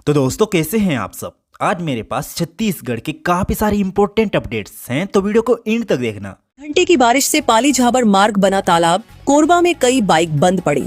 तो दोस्तों कैसे हैं आप सब। आज मेरे पास छत्तीसगढ़ के काफी सारी इंपॉर्टेंट अपडेट्स हैं, तो वीडियो को एंड तक देखना। घंटे की बारिश से पाली झाबर मार्ग बना तालाब। कोरबा में कई बाइक बंद पड़ी।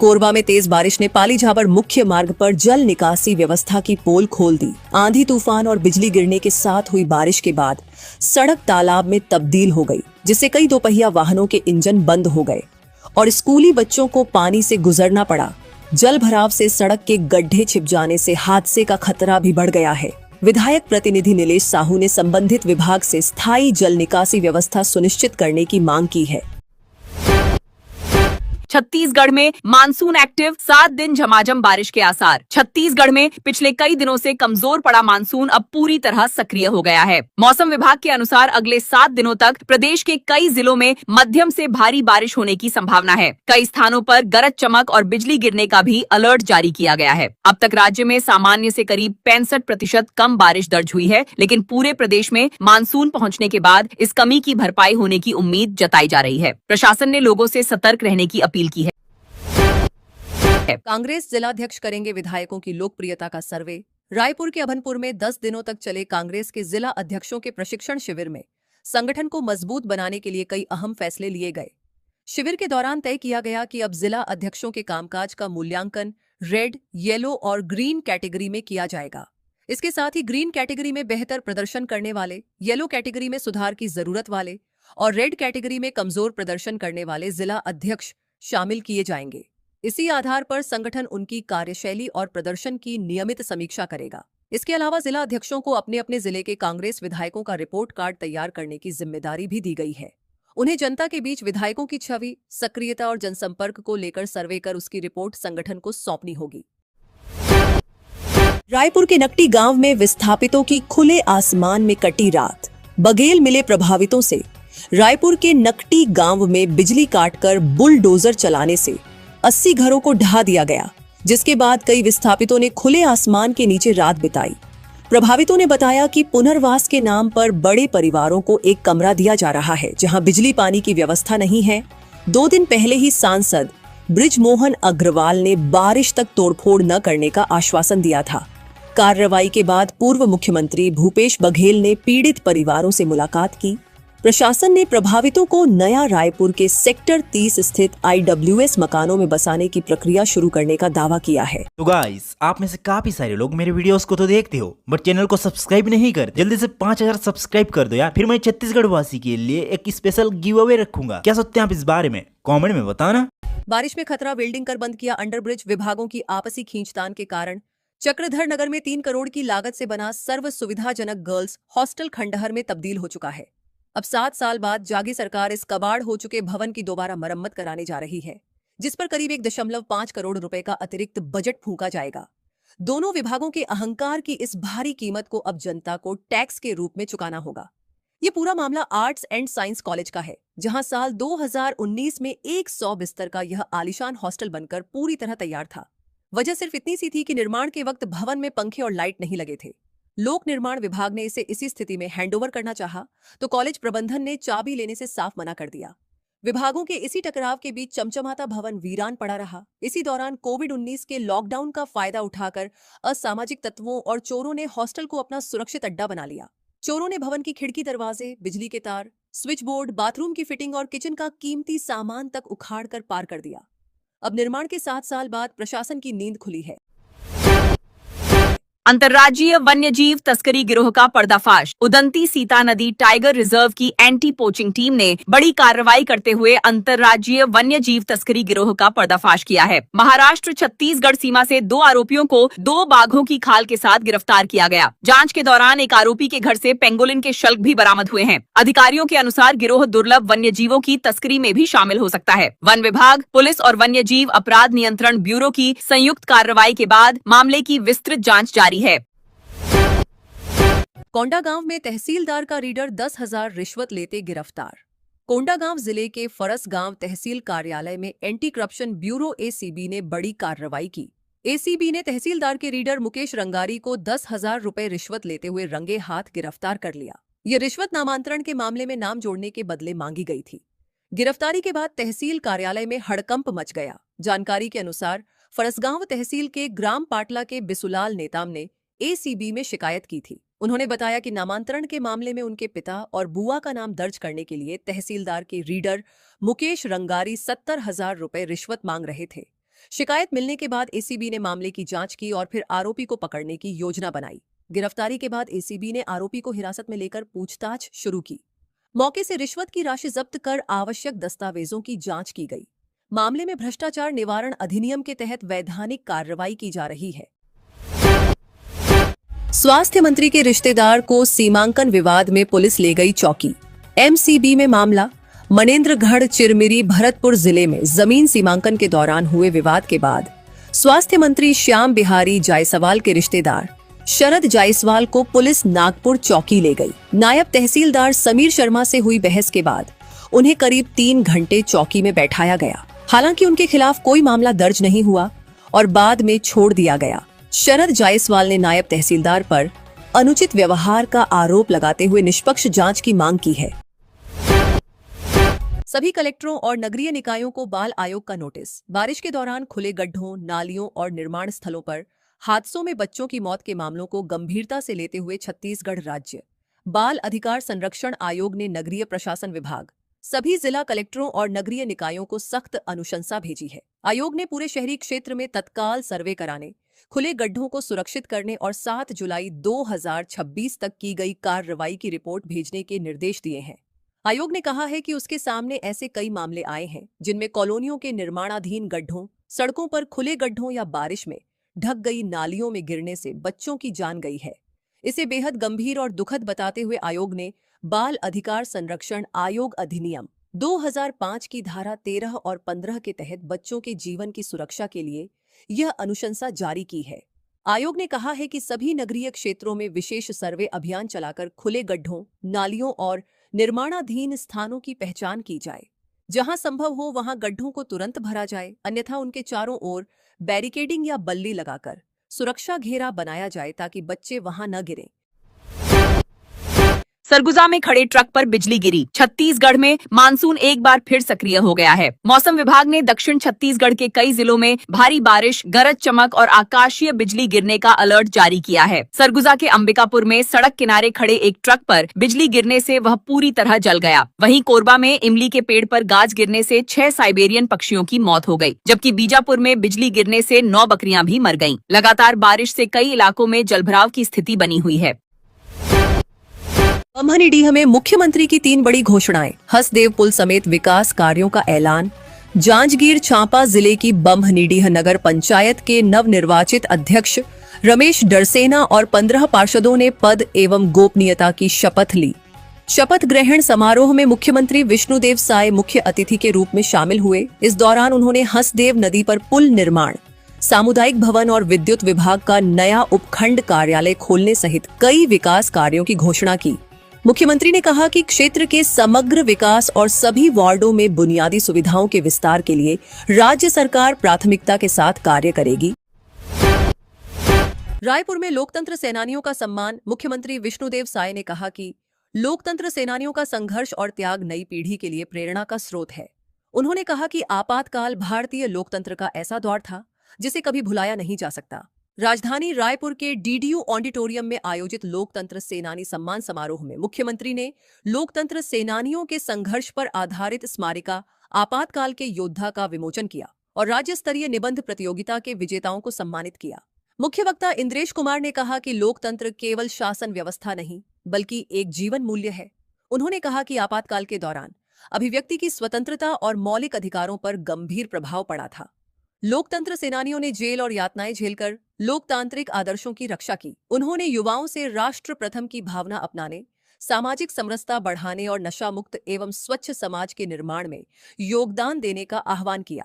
कोरबा में तेज बारिश ने पाली झाबर मुख्य मार्ग पर जल निकासी व्यवस्था की पोल खोल दी। आंधी तूफान और बिजली गिरने के साथ हुई बारिश के बाद सड़क तालाब में तब्दील हो गई, जिससे कई दोपहिया वाहनों के इंजन बंद हो गए और स्कूली बच्चों को पानी से गुजरना पड़ा। जल भराव से सड़क के गड्ढे छिप जाने से हादसे का खतरा भी बढ़ गया है। विधायक प्रतिनिधि नीलेश साहू ने संबंधित विभाग से स्थायी जल निकासी व्यवस्था सुनिश्चित करने की मांग की है। छत्तीसगढ़ में मानसून एक्टिव, 7 दिन झमाझम बारिश के आसार। छत्तीसगढ़ में पिछले कई दिनों से कमजोर पड़ा मानसून अब पूरी तरह सक्रिय हो गया है। मौसम विभाग के अनुसार अगले 7 दिनों तक प्रदेश के कई जिलों में मध्यम से भारी बारिश होने की संभावना है। कई स्थानों पर गरज चमक और बिजली गिरने का भी अलर्ट जारी किया गया है। अब तक राज्य में सामान्य से करीब 65% कम बारिश दर्ज हुई है, लेकिन पूरे प्रदेश में मानसून पहुंचने के बाद इस कमी की भरपाई होने की उम्मीद जताई जा रही है। प्रशासन ने लोगों से सतर्क रहने की अपील की है। कांग्रेस जिलाध्यक्ष करेंगे विधायकों की लोकप्रियता का सर्वे। रायपुर के अभनपुर में 10 दिनों तक चले कांग्रेस के जिला अध्यक्षों के प्रशिक्षण शिविर में संगठन को मजबूत बनाने के लिए कई अहम फैसले लिए गए। शिविर के दौरान तय किया गया कि अब जिला अध्यक्षों के कामकाज का मूल्यांकन रेड, येलो और ग्रीन कैटेगरी में किया जाएगा। इसके साथ ही ग्रीन कैटेगरी में बेहतर प्रदर्शन करने वाले, येलो कैटेगरी में सुधार की जरूरत वाले और रेड कैटेगरी में कमजोर प्रदर्शन करने वाले जिला अध्यक्ष शामिल किए जाएंगे। इसी आधार पर संगठन उनकी कार्यशैली और प्रदर्शन की नियमित समीक्षा करेगा। इसके अलावा जिला अध्यक्षों को अपने अपने जिले के कांग्रेस विधायकों का रिपोर्ट कार्ड तैयार करने की जिम्मेदारी भी दी गई है। उन्हें जनता के बीच विधायकों की छवि, सक्रियता और जनसंपर्क को लेकर सर्वे कर उसकी रिपोर्ट संगठन को सौंपनी होगी। रायपुर के नकटी गांव में विस्थापितों की खुले आसमान में कटी रात। बघेल मिले प्रभावितों से। रायपुर के नकटी गांव में बिजली काटकर बुलडोजर चलाने से 80 घरों को ढहा दिया गया, जिसके बाद कई विस्थापितों ने खुले आसमान के नीचे रात बिताई। प्रभावितों ने बताया कि पुनर्वास के नाम पर बड़े परिवारों को एक कमरा दिया जा रहा है, जहां बिजली पानी की व्यवस्था नहीं है। 2 दिन पहले ही सांसद बृजमोहन अग्रवाल ने बारिश तक तोड़फोड़ न करने का आश्वासन दिया था। कार्रवाई के बाद पूर्व मुख्यमंत्री भूपेश बघेल ने पीड़ित परिवारों से मुलाकात की। प्रशासन ने प्रभावितों को नया रायपुर के सेक्टर 30 स्थित IWS मकानों में बसाने की प्रक्रिया शुरू करने का दावा किया है। तो गाइस, आप में से काफी सारे लोग मेरे वीडियोस को तो देखते हो, बट चैनल को सब्सक्राइब नहीं करते। जल्दी से 5000 सब्सक्राइब कर दो यार, फिर मैं छत्तीसगढ़ वासी के लिए एक स्पेशल गिव अवे रखूंगा। क्या सोचते हैं आप इस बारे में? कॉमेंट में बताना। बारिश में खतरा, वेल्डिंग कर बंद किया अंडरब्रिज। विभागों की आपसी खींचतान के कारण चक्रधर नगर में 3 करोड़ की लागत से बना सर्व सुविधाजनक गर्ल्स हॉस्टल खंडहर में तब्दील हो चुका है। अब 7 साल बाद जागी सरकार इस कबाड़ हो चुके भवन की दोबारा मरम्मत कराने जा रही है, जिस पर करीब 1.5 करोड़ रुपए का अतिरिक्त बजट फूंका जाएगा। दोनों विभागों के अहंकार की इस भारी कीमत को अब जनता को टैक्स के रूप में चुकाना होगा। ये पूरा मामला आर्ट्स एंड साइंस कॉलेज का है, जहां साल 2019 में 100 बिस्तर का यह आलीशान हॉस्टल बनकर पूरी तरह तैयार था। वजह सिर्फ इतनी सी थी कि निर्माण के वक्त भवन में पंखे और लाइट नहीं लगे थे। लोक निर्माण विभाग ने इसे इसी स्थिति में हैंडओवर करना चाहा, तो कॉलेज प्रबंधन ने चाबी लेने से साफ मना कर दिया। विभागों के इसी टकराव के बीच चमचमाता भवन वीरान पड़ा रहा। इसी दौरान कोविड-19 के लॉकडाउन का फायदा उठाकर असामाजिक तत्वों और चोरों ने हॉस्टल को अपना सुरक्षित अड्डा बना लिया। चोरों ने भवन की खिड़की, दरवाजे, बिजली के तार, स्विच बोर्ड, बाथरूम की फिटिंग और किचन का कीमती सामान तक उखाड़ कर पार कर दिया। अब निर्माण के 7 साल बाद प्रशासन की नींद खुली है। अंतर्राज्यीय वन्यजीव तस्करी गिरोह का पर्दाफाश। उदंती सीता नदी टाइगर रिजर्व की एंटी पोचिंग टीम ने बड़ी कार्रवाई करते हुए अंतर्राज्यीय वन्यजीव तस्करी गिरोह का पर्दाफाश किया है। महाराष्ट्र छत्तीसगढ़ सीमा से 2 आरोपियों को 2 बाघों की खाल के साथ गिरफ्तार किया गया। जांच के दौरान एक आरोपी के घर से पेंगोलिन के शल्क भी बरामद हुए हैं। अधिकारियों के अनुसार गिरोह दुर्लभ वन्यजीवों की तस्करी में भी शामिल हो सकता है। वन विभाग, पुलिस और वन्यजीव अपराध नियंत्रण ब्यूरो की संयुक्त कार्रवाई के बाद मामले की विस्तृत जाँच जारी है। कोंडागांव में तहसीलदार का रीडर 10,000 रिश्वत लेते गिरफ्तार। कोंडागांव जिले के फरसगांव तहसील कार्यालय में एंटी करप्शन ब्यूरो ACB ने बड़ी कार्रवाई की। ACB ने तहसीलदार के रीडर मुकेश रंगारी को 10,000 रुपए रिश्वत लेते हुए रंगे हाथ गिरफ्तार कर लिया। ये रिश्वत नामांतरण के मामले में नाम जोड़ने के बदले मांगी गई थी। गिरफ्तारी के बाद तहसील कार्यालय में हड़कंप मच गया। जानकारी के अनुसार फरसगांव तहसील के ग्राम पाटला के बिसुलाल नेताम ने एसीबी में शिकायत की थी। उन्होंने बताया कि नामांतरण के मामले में उनके पिता और बुआ का नाम दर्ज करने के लिए तहसीलदार के रीडर मुकेश रंगारी 70,000 रुपए रिश्वत मांग रहे थे। शिकायत मिलने के बाद एसीबी ने मामले की जांच की और फिर आरोपी को पकड़ने की योजना बनाई। गिरफ्तारी के बाद एसीबी ने आरोपी को हिरासत में लेकर पूछताछ शुरू की। मौके से रिश्वत की राशि जब्त कर आवश्यक दस्तावेजों की जांच की गई। मामले में भ्रष्टाचार निवारण अधिनियम के तहत वैधानिक कार्रवाई की जा रही है। स्वास्थ्य मंत्री के रिश्तेदार को सीमांकन विवाद में पुलिस ले गई चौकी। एमसीबी में मामला। मनेंद्रगढ़ चिरमिरी भरतपुर जिले में जमीन सीमांकन के दौरान हुए विवाद के बाद स्वास्थ्य मंत्री श्याम बिहारी जायसवाल के रिश्तेदार शरद जायसवाल को पुलिस नागपुर चौकी ले गई। नायब तहसीलदार समीर शर्मा से हुई बहस के बाद उन्हें करीब 3 घंटे चौकी में बैठाया गया। हालांकि उनके खिलाफ कोई मामला दर्ज नहीं हुआ और बाद में छोड़ दिया गया। शरद जायसवाल ने नायब तहसीलदार पर अनुचित व्यवहार का आरोप लगाते हुए निष्पक्ष जांच की मांग की है। सभी कलेक्टरों और नगरीय निकायों को बाल आयोग का नोटिस। बारिश के दौरान खुले गड्ढों, नालियों और निर्माण स्थलों पर हादसों में बच्चों की मौत के मामलों को गंभीरता से लेते हुए छत्तीसगढ़ राज्य बाल अधिकार संरक्षण आयोग ने नगरीय प्रशासन विभाग, सभी जिला कलेक्टरों और नगरीय निकायों को सख्त अनुशंसा भेजी है। आयोग ने पूरे शहरी क्षेत्र में तत्काल सर्वे कराने, खुले गड्ढों को सुरक्षित करने और 7 जुलाई 2026 तक की गई कार्रवाई की रिपोर्ट भेजने के निर्देश दिए हैं। आयोग ने कहा है कि उसके सामने ऐसे कई मामले आए हैं जिनमें कॉलोनियों के निर्माणाधीन गड्ढों, सड़कों पर खुले गड्ढों या बारिश में ढक गई नालियों में गिरने से बच्चों की जान गई है। इसे बेहद गंभीर और दुखद बताते हुए आयोग ने बाल अधिकार संरक्षण आयोग अधिनियम 2005 की धारा 13 और 15 के तहत बच्चों के जीवन की सुरक्षा के लिए यह अनुशंसा जारी की है। आयोग ने कहा है कि सभी नगरीय क्षेत्रों में विशेष सर्वे अभियान चलाकर खुले गड्ढों, नालियों और निर्माणाधीन स्थानों की पहचान की जाए। जहां संभव हो वहां गड्ढों को तुरंत भरा जाए, अन्यथा उनके चारों ओर बैरिकेडिंग या बल्ली लगाकर सुरक्षा घेरा बनाया जाए ताकि बच्चे वहां न गिरें। सरगुजा में खड़े ट्रक पर बिजली गिरी। छत्तीसगढ़ में मानसून एक बार फिर सक्रिय हो गया है। मौसम विभाग ने दक्षिण छत्तीसगढ़ के कई जिलों में भारी बारिश, गरज चमक और आकाशीय बिजली गिरने का अलर्ट जारी किया है। सरगुजा के अंबिकापुर में सड़क किनारे खड़े एक ट्रक पर बिजली गिरने से वह पूरी तरह जल गया। वहीं कोरबा में इमली के पेड़ पर गाज गिरने से 6 साइबेरियन पक्षियों की मौत हो गई, जबकि बीजापुर में बिजली गिरने से 9 बकरियां भी मर गईं। लगातार बारिश से कई इलाकों में जलभराव की स्थिति बनी हुई है। बम्हनीडीह में मुख्यमंत्री की 3 बड़ी घोषणाएं। हसदेव पुल समेत विकास कार्यों का ऐलान। जांजगीर चांपा जिले की बम्हनीडीह नगर पंचायत के नवनिर्वाचित अध्यक्ष रमेश डरसेना और 15 पार्षदों ने पद एवं गोपनीयता की शपथ ली। शपथ ग्रहण समारोह में मुख्यमंत्री विष्णुदेव साय मुख्य अतिथि के रूप में शामिल हुए। इस दौरान उन्होंने हसदेव नदी पर पुल निर्माण, सामुदायिक भवन और विद्युत विभाग का नया उपखंड कार्यालय खोलने सहित कई विकास कार्यों की घोषणा की। मुख्यमंत्री ने कहा कि क्षेत्र के समग्र विकास और सभी वार्डों में बुनियादी सुविधाओं के विस्तार के लिए राज्य सरकार प्राथमिकता के साथ कार्य करेगी। रायपुर में लोकतंत्र सेनानियों का सम्मान। मुख्यमंत्री विष्णुदेव साय ने कहा कि लोकतंत्र सेनानियों का संघर्ष और त्याग नई पीढ़ी के लिए प्रेरणा का स्रोत है। उन्होंने कहा कि आपातकाल भारतीय लोकतंत्र का ऐसा दौर था जिसे कभी भुलाया नहीं जा सकता। राजधानी रायपुर के डीडीयू ऑडिटोरियम में आयोजित लोकतंत्र सेनानी सम्मान समारोह में मुख्यमंत्री ने लोकतंत्र सेनानियों के संघर्ष पर आधारित स्मारिका आपातकाल के योद्धा का विमोचन किया और राज्य स्तरीय निबंध प्रतियोगिता के विजेताओं को सम्मानित किया। मुख्य वक्ता इंद्रेश कुमार ने कहा कि लोकतंत्र केवल शासन व्यवस्था नहीं बल्कि एक जीवन मूल्य है। उन्होंने कहा कि आपातकाल के दौरान अभिव्यक्ति की स्वतंत्रता और मौलिक अधिकारों पर गंभीर प्रभाव पड़ा था। लोकतंत्र सेनानियों ने जेल और यातनाएं झेलकर लोकतांत्रिक आदर्शों की रक्षा की। उन्होंने युवाओं से राष्ट्र प्रथम की भावना अपनाने, सामाजिक समरसता बढ़ाने और नशा मुक्त एवं स्वच्छ समाज के निर्माण में योगदान देने का आह्वान किया।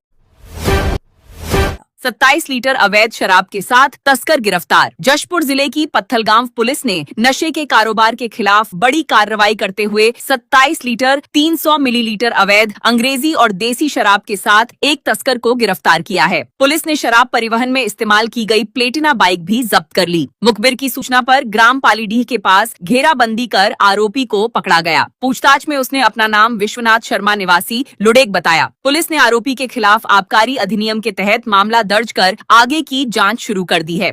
27 लीटर अवैध शराब के साथ तस्कर गिरफ्तार। जशपुर जिले की पत्थलगांव पुलिस ने नशे के कारोबार के खिलाफ बड़ी कार्रवाई करते हुए 27 लीटर 300 मिलीलीटर अवैध अंग्रेजी और देसी शराब के साथ एक तस्कर को गिरफ्तार किया है। पुलिस ने शराब परिवहन में इस्तेमाल की गई प्लेटिना बाइक भी जब्त कर ली। मुखबिर की सूचना पर ग्राम पालीडीह के पास घेराबंदी कर आरोपी को पकड़ा गया। पूछताछ में उसने अपना नाम विश्वनाथ शर्मा निवासी लुडेक बताया। पुलिस ने आरोपी के खिलाफ आबकारी अधिनियम के तहत मामला दर्ज कर आगे की जांच शुरू कर दी है।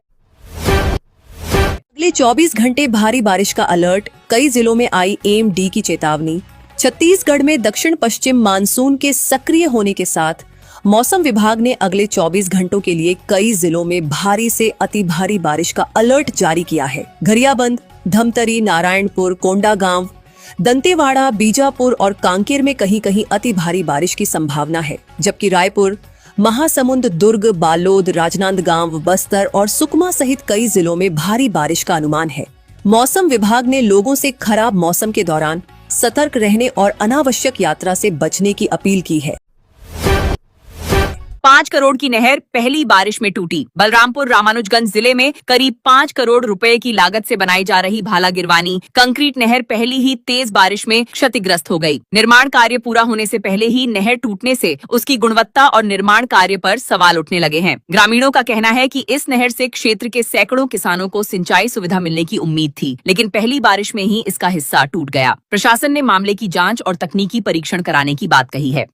अगले 24 घंटे भारी बारिश का अलर्ट, कई जिलों में आई AMD की चेतावनी। छत्तीसगढ़ में दक्षिण पश्चिम मानसून के सक्रिय होने के साथ मौसम विभाग ने अगले 24 घंटों के लिए कई जिलों में भारी से अति भारी बारिश का अलर्ट जारी किया है। गरियाबंद, धमतरी, नारायणपुर, कोंडागांव, दंतेवाड़ा, बीजापुर और कांकेर में कहीं कहीं अति भारी बारिश की संभावना है, जबकि रायपुर, महासमुंद, दुर्ग, बालोद, राजनांदगांव, बस्तर और सुकमा सहित कई जिलों में भारी बारिश का अनुमान है। मौसम विभाग ने लोगों से खराब मौसम के दौरान सतर्क रहने और अनावश्यक यात्रा से बचने की अपील की है। 5 करोड़ की नहर पहली बारिश में टूटी। बलरामपुर रामानुजगंज जिले में करीब 5 करोड़ रुपए की लागत से बनाई जा रही भाला गिरवानी कंक्रीट नहर पहली ही तेज बारिश में क्षतिग्रस्त हो गई। निर्माण कार्य पूरा होने से पहले ही नहर टूटने से उसकी गुणवत्ता और निर्माण कार्य पर सवाल उठने लगे हैं। ग्रामीणों का कहना है कि इस नहर से क्षेत्र के सैकड़ों किसानों को सिंचाई सुविधा मिलने की उम्मीद थी, लेकिन पहली बारिश में ही इसका हिस्सा टूट गया। प्रशासन ने मामले की जाँच और तकनीकी परीक्षण कराने की बात कही है।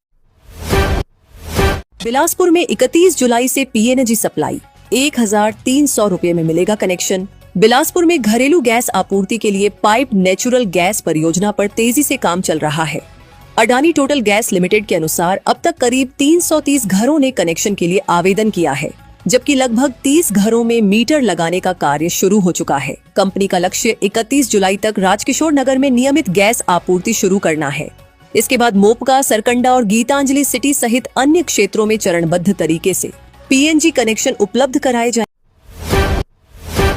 बिलासपुर में 31 जुलाई से PNG सप्लाई, 1,300 रुपए में मिलेगा कनेक्शन। बिलासपुर में घरेलू गैस आपूर्ति के लिए पाइप नेचुरल गैस परियोजना पर तेजी से काम चल रहा है। अडानी टोटल गैस लिमिटेड के अनुसार अब तक करीब 330 घरों ने कनेक्शन के लिए आवेदन किया है, जबकि लगभग 30 घरों में मीटर लगाने का कार्य शुरू हो चुका है। कंपनी का लक्ष्य 31 जुलाई तक राजकिशोर नगर में नियमित गैस आपूर्ति शुरू करना है। इसके बाद मोपका, सरकंडा और गीतांजलि सिटी सहित अन्य क्षेत्रों में चरणबद्ध तरीके से PNG कनेक्शन उपलब्ध कराए जाएंगे।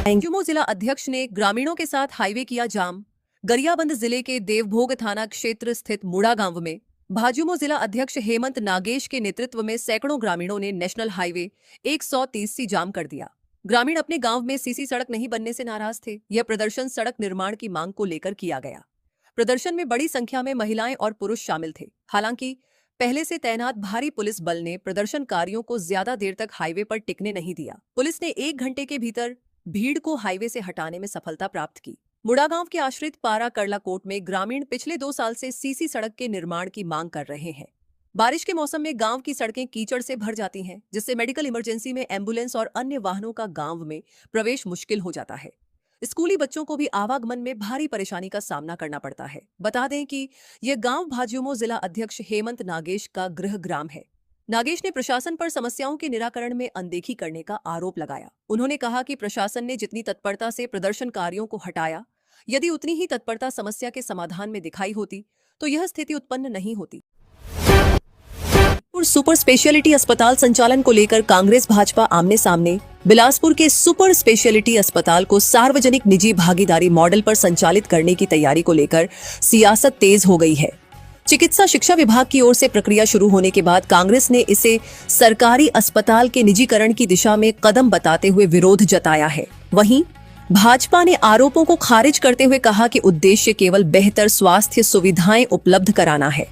भाजयुमो जिला अध्यक्ष ने ग्रामीणों के साथ हाईवे किया जाम। गरियाबंद जिले के देवभोग थाना क्षेत्र स्थित मुड़ा गांव में भाजयुमो जिला अध्यक्ष हेमंत नागेश के नेतृत्व में सैकड़ों ग्रामीणों ने नेशनल हाईवे 130C जाम कर दिया। ग्रामीण अपने गांव में सीसी सड़क नहीं बनने से नाराज थे। यह प्रदर्शन सड़क निर्माण की मांग को लेकर किया गया। प्रदर्शन में बड़ी संख्या में महिलाएं और पुरुष शामिल थे। हालांकि पहले से तैनात भारी पुलिस बल ने प्रदर्शनकारियों को ज्यादा देर तक हाईवे पर टिकने नहीं दिया। पुलिस ने 1 घंटे के भीतर भीड़ को हाईवे से हटाने में सफलता प्राप्त की। मुड़ागांव के आश्रित पारा करलाकोट में ग्रामीण पिछले 2 साल से सीसी सड़क के निर्माण की मांग कर रहे हैं। बारिश के मौसम में गांव की सड़कें कीचड़ से भर जाती हैं, जिससे मेडिकल इमरजेंसी में एम्बुलेंस और अन्य वाहनों का गांव में प्रवेश मुश्किल हो जाता है। स्कूली बच्चों को भी आवागमन में भारी परेशानी का सामना करना पड़ता है। बता दें कि यह गांव भाजयुमो जिला अध्यक्ष हेमंत नागेश का गृह ग्राम है। नागेश ने प्रशासन पर समस्याओं के निराकरण में अनदेखी करने का आरोप लगाया। उन्होंने कहा कि प्रशासन ने जितनी तत्परता से प्रदर्शनकारियों को हटाया, यदि उतनी ही तत्परता समस्या के समाधान में दिखाई होती तो यह स्थिति उत्पन्न नहीं होती। सुपर स्पेशलिटी अस्पताल संचालन को लेकर कांग्रेस भाजपा आमने सामने। बिलासपुर के सुपर स्पेशलिटी अस्पताल को सार्वजनिक निजी भागीदारी मॉडल पर संचालित करने की तैयारी को लेकर सियासत तेज हो गई है। चिकित्सा शिक्षा विभाग की ओर से प्रक्रिया शुरू होने के बाद कांग्रेस ने इसे सरकारी अस्पताल के निजीकरण की दिशा में कदम बताते हुए विरोध जताया है। वहीं भाजपा ने आरोपों को खारिज करते हुए कहा कि उद्देश्य केवल बेहतर स्वास्थ्य सुविधाएं उपलब्ध कराना है।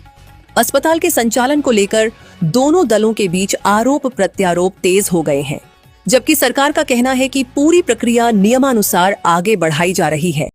अस्पताल के संचालन को लेकर दोनों दलों के बीच आरोप प्रत्यारोप तेज हो गए हैं, जबकि सरकार का कहना है कि पूरी प्रक्रिया नियमानुसार आगे बढ़ाई जा रही है।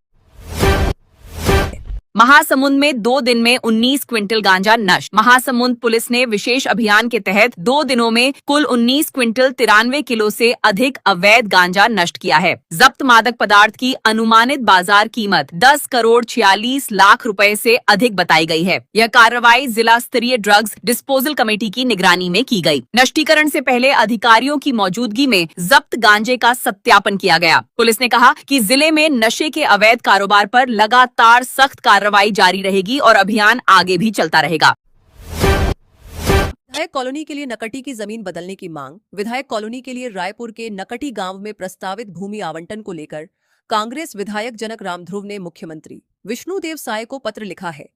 महासमुंद में 2 दिन में 19 क्विंटल गांजा नष्ट। महासमुंद पुलिस ने विशेष अभियान के तहत 2 दिनों में कुल 19 क्विंटल 93 किलो से अधिक अवैध गांजा नष्ट किया है। जब्त मादक पदार्थ की अनुमानित बाजार कीमत 10 करोड़ 46 लाख रुपए से अधिक बताई गई है। यह कार्रवाई जिला स्तरीय ड्रग्स डिस्पोजल कमेटी की निगरानी में की गई। नष्टीकरण से पहले अधिकारियों की मौजूदगी में जब्त गांजे का सत्यापन किया गया। पुलिस ने कहा कि जिले में नशे के अवैध कारोबार पर लगातार सख्त कार्रवाई जारी रहेगी और अभियान आगे भी चलता रहेगा। विधायक कॉलोनी के लिए नकटी की जमीन बदलने की मांग। विधायक कॉलोनी के लिए रायपुर के नकटी गांव में प्रस्तावित भूमि आवंटन को लेकर कांग्रेस विधायक जनक रामध्रुव ने मुख्यमंत्री विष्णुदेव साय को पत्र लिखा है।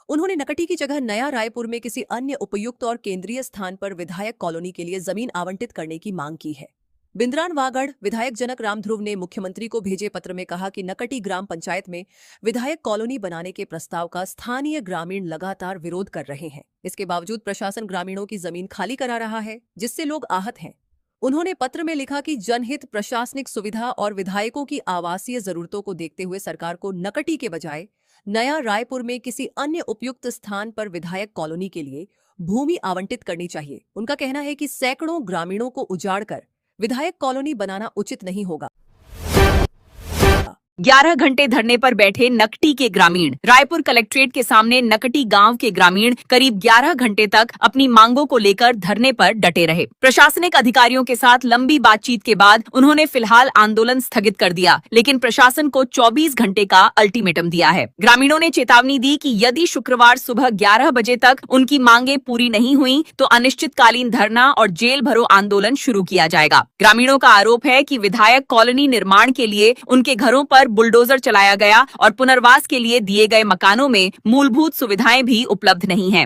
उन्होंने नकटी की जगह नया रायपुर में किसी अन्य उपयुक्त और केंद्रीय स्थान पर विधायक कॉलोनी के लिए जमीन आवंटित करने की मांग की है। बिंद्रान वागड़ विधायक जनक रामध्रुव ने मुख्यमंत्री को भेजे पत्र में कहा कि नकटी ग्राम पंचायत में विधायक कॉलोनी बनाने के प्रस्ताव का स्थानीय ग्रामीण लगातार विरोध कर रहे हैं। इसके बावजूद प्रशासन ग्रामीणों की जमीन खाली करा रहा है, जिससे लोग आहत हैं। उन्होंने पत्र में लिखा कि जनहित, प्रशासनिक सुविधा और विधायकों की आवासीय जरूरतों को देखते हुए सरकार को नकटी के बजाय नया रायपुर में किसी अन्य उपयुक्त स्थान पर विधायक कॉलोनी के लिए भूमि आवंटित करनी चाहिए। उनका कहना है कि सैकड़ों ग्रामीणों को उजाड़कर विधायक कॉलोनी बनाना उचित नहीं होगा। 11 घंटे धरने पर बैठे नकटी के ग्रामीण। रायपुर कलेक्ट्रेट के सामने नकटी गांव के ग्रामीण करीब 11 घंटे तक अपनी मांगों को लेकर धरने पर डटे रहे। प्रशासनिक अधिकारियों के साथ लंबी बातचीत के बाद उन्होंने फिलहाल आंदोलन स्थगित कर दिया, लेकिन प्रशासन को 24 घंटे का अल्टीमेटम दिया है। ग्रामीणों ने चेतावनी दी कि यदि शुक्रवार सुबह 11 बजे तक उनकी मांगे पूरी नहीं हुई तो अनिश्चितकालीन धरना और जेल भरो आंदोलन शुरू किया जाएगा। ग्रामीणों का आरोप है कि विधायक कॉलोनी निर्माण के लिए उनके घरों पर बुलडोजर चलाया गया और पुनर्वास के लिए दिए गए मकानों में मूलभूत सुविधाएं भी उपलब्ध नहीं हैं।